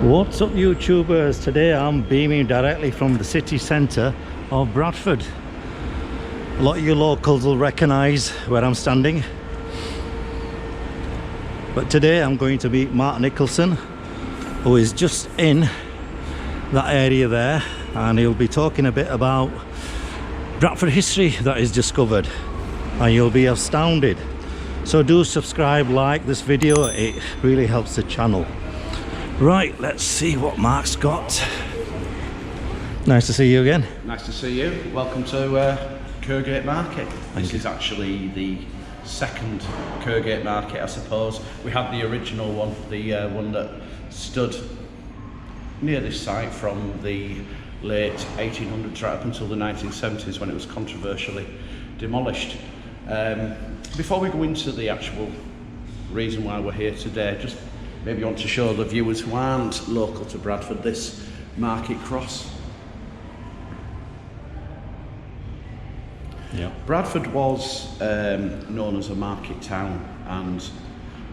What's up, YouTubers? Today I'm beaming directly from the city centre of Bradford. A lot of you locals will recognise where I'm standing, but today I'm going to meet Mark Nicholson, who is just in that area there, and he'll be talking a bit about Bradford history that is discovered, and you'll be astounded. So do subscribe, like this video, it really helps the channel. Right, let's see what Mark's got. Nice to see you again. Nice to see you. Welcome to Kirkgate Market. This is actually the second Kirkgate Market, I suppose. We had the original one, the one that stood near this site from the late 1800s right up until the 1970s, when it was controversially demolished. Before we go into the actual reason why we're here today, just maybe want to show the viewers who aren't local to Bradford this market cross. Yeah. Bradford was known as a market town, and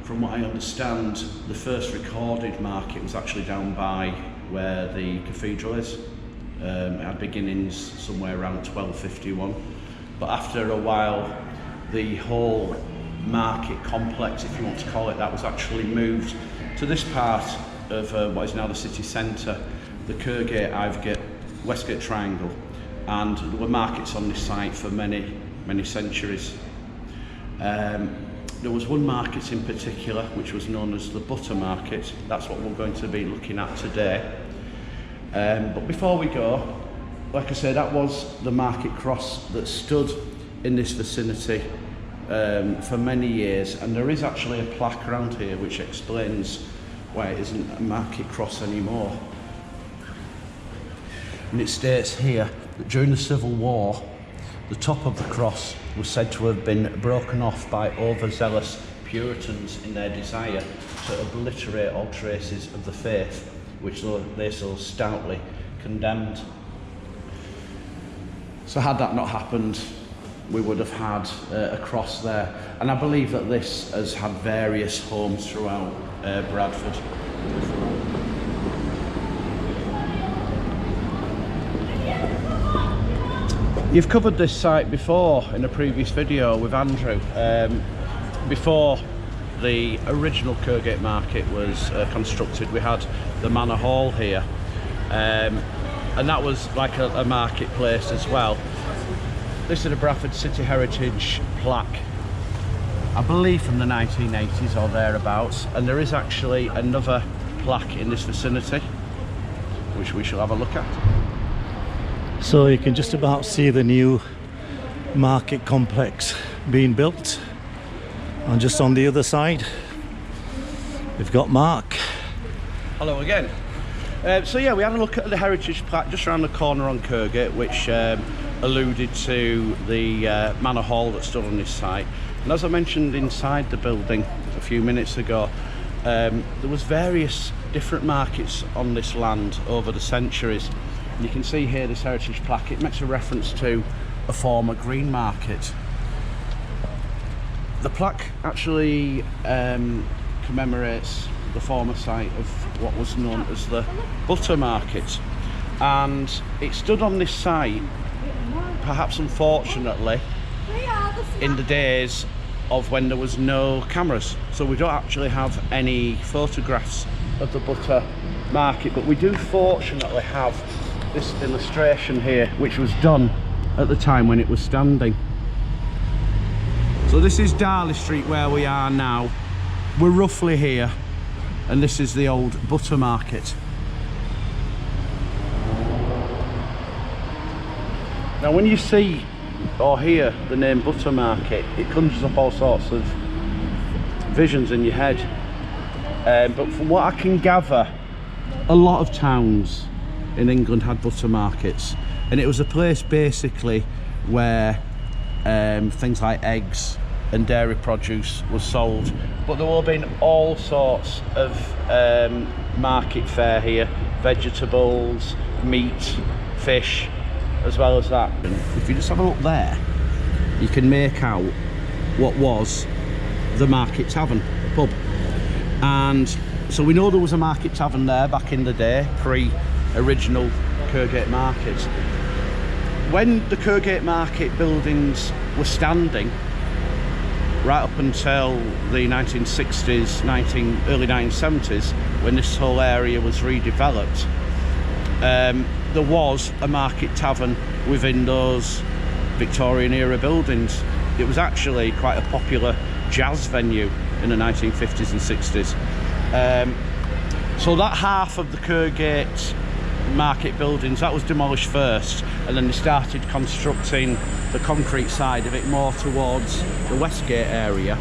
from what I understand, the first recorded market was actually down by where the cathedral is. It had beginnings somewhere around 1251, but after a while the whole market complex, if you want to call it that, was actually moved to this part of what is now the city centre, the Kirkgate, Ivegate, Westgate Triangle, and there were markets on this site for many centuries. There was one market in particular which was known as the Butter Market. That's what we're going to be looking at today. But before we go, like I said, that was the market cross that stood in this vicinity for many years, and there is actually a plaque around here which explains why it isn't a market cross anymore. And it states here that during the Civil War, the top of the cross was said to have been broken off by overzealous Puritans in their desire to obliterate all traces of the faith which they so stoutly condemned. So had that not happened, we would have had a cross there, and I believe that this has had various homes throughout Bradford. You've covered this site before in a previous video with Andrew. Before the original Kirkgate Market was constructed, we had the Manor Hall here, and that was like a marketplace as well. This is a Bradford City Heritage plaque, I believe from the 1980s or thereabouts, and there is actually another plaque in this vicinity which we shall have a look at. So you can just about see the new market complex being built, and just on the other side we've got Mark. Hello again. So yeah, we had a look at the heritage plaque just around the corner on Kirkgate, which alluded to the Manor Hall that stood on this site. And as I mentioned inside the building a few minutes ago, there was various different markets on this land over the centuries. And you can see here this heritage plaque, it makes a reference to a former green market. The plaque actually commemorates the former site of what was known as the Butter Market, and it stood on this site, perhaps unfortunately, in the days of when there was no cameras, so we don't actually have any photographs of the Butter Market, but we do fortunately have this illustration here which was done at the time when it was standing. So this is Darley Street where we are now. We're roughly here, and this is the old Butter Market. Now when you see or hear the name Butter Market, it conjures up all sorts of visions in your head, but from what I can gather, a lot of towns in England had butter markets, and it was a place basically where things like eggs and dairy produce was sold, but there will have been all sorts of market fare here, vegetables, meat, fish, as well as that. And if you just have a look there, you can make out what was the Market Tavern, a pub. And so we know there was a Market Tavern there back in the day, pre-original Kirkgate Market. When the Kirkgate Market buildings were standing, right up until the 1960s, early 1970s, when this whole area was redeveloped, there was a Market Tavern within those Victorian era buildings. It was actually quite a popular jazz venue in the 1950s and 60s. So that half of the Kirkgate Market buildings, that was demolished first, and then they started constructing the concrete side of it more towards the Westgate area.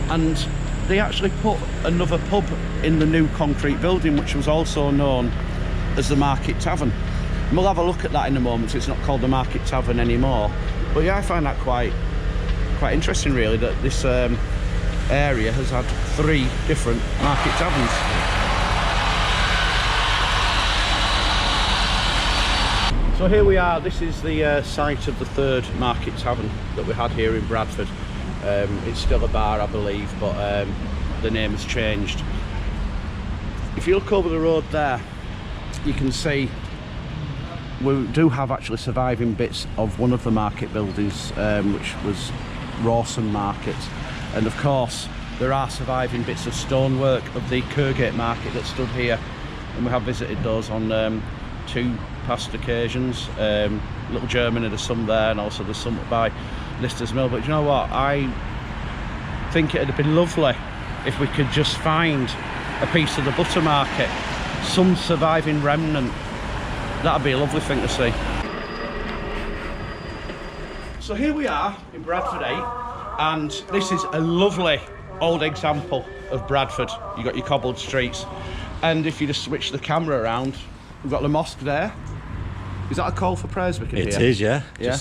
And they actually put another pub in the new concrete building, which was also known as the Market Tavern. And we'll have a look at that in a moment. It's not called the Market Tavern anymore. But yeah, I find that quite interesting, really, that this area has had 3 different Market Taverns. So here we are. This is the site of the 3rd Market Tavern that we had here in Bradford. It's still a bar, I believe, but the name has changed. If you look over the road there, you can see we do have actually surviving bits of one of the market buildings, which was Rawson Market. And of course, there are surviving bits of stonework of the Kirkgate Market that stood here, and we have visited those on 2 past occasions. Little Germany, there's some there, and also there's some by Lister's Mill. But you know what, I think it'd have been lovely if we could just find a piece of the butter market, some surviving remnant. That'd be a lovely thing to see. So here we are in Bradford 8, and this is a lovely old example of Bradford. You've got your cobbled streets, and if you just switch the camera around, we've got the mosque there. Is that a call for prayers we can hear? It is, yeah. Yeah.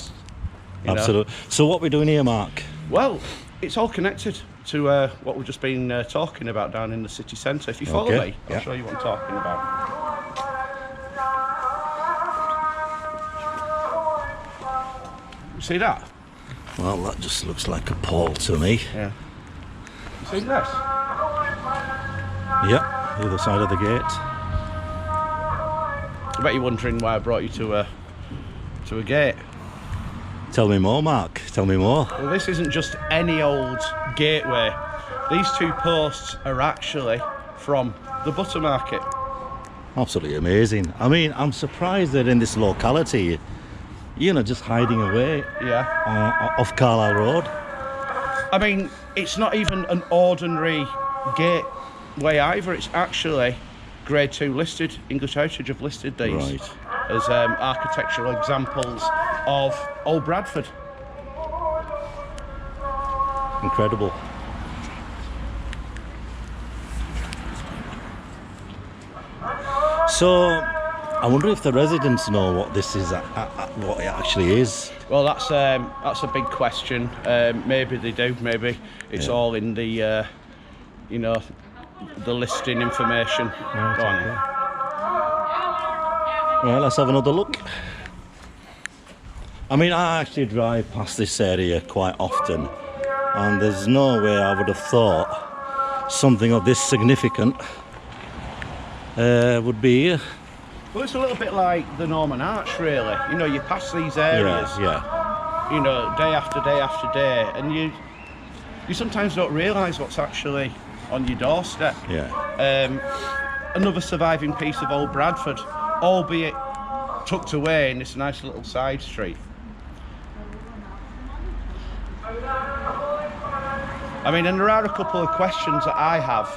Absolutely. So what we're doing here, Mark? Well, it's all connected to what we've just been talking about down in the city centre. If you follow me, I'll show you what I'm talking about. See that? Well, that just looks like a pole to me. Yeah. You see this? Yep, the other side of the gate. I bet you're wondering why I brought you to a gate. Tell me more, Mark. Tell me more. Well, this isn't just any old gateway. These 2 posts are actually from the butter market. Absolutely amazing. I mean, I'm surprised that in this locality, you know, just hiding away off Carlisle Road. I mean, it's not even an ordinary gateway either. It's actually Grade 2 listed. English Heritage have listed these as architectural examples of Old Bradford. Incredible. So, I wonder if the residents know what this is, what it actually is. Well, that's a big question. Maybe they do. Maybe it's all in the, you know, the listing information. Right, go on. Right, let's have another look. I mean, I actually drive past this area quite often, and there's no way I would have thought something of this significant would be here. Well, it's a little bit like the Norman Arch, really. You know, you pass these areas, you know, day after day after day, and you sometimes don't realise what's actually on your doorstep. Another surviving piece of Old Bradford, albeit tucked away in this nice little side street. I mean, and there are a couple of questions that I have.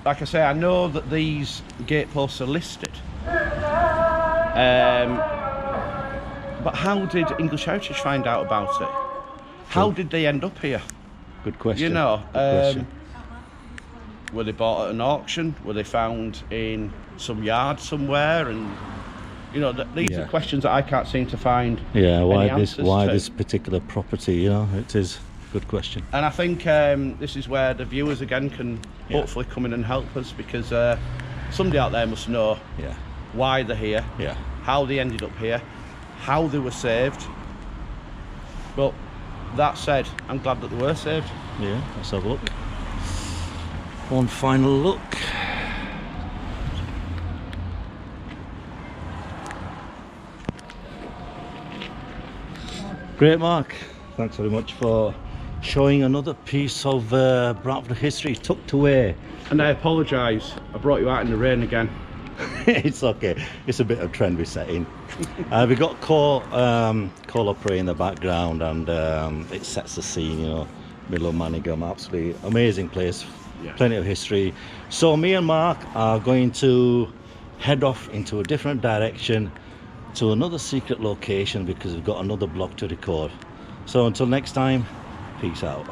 Like I say, I know that these gateposts are listed, but how did English Heritage find out about it? How did they end up here? Good question. You know, question. Were they bought at an auction? Were they found in some yard somewhere? And you know, these are questions that I can't seem to find. Why this particular property? You know, it is a good question. And I think this is where the viewers again can hopefully come in and help us, because somebody out there must know why they're here, how they ended up here, how they were saved. But that said, I'm glad that they were saved. Yeah, let's have a look. One final look. Great, Mark. Thanks very much for showing another piece of Bradford history tucked away. And I apologise, I brought you out in the rain again. It's okay, it's a bit of trend we're setting. We got 𝗕𝗂𝗾𝗂𝗲 in the background, and it sets the scene, you know, middle of Manningham. Absolutely amazing place, Yeah. plenty of history. So me and Mark are going to head off into a different direction to another secret location because we've got another block to record. So until next time, peace out.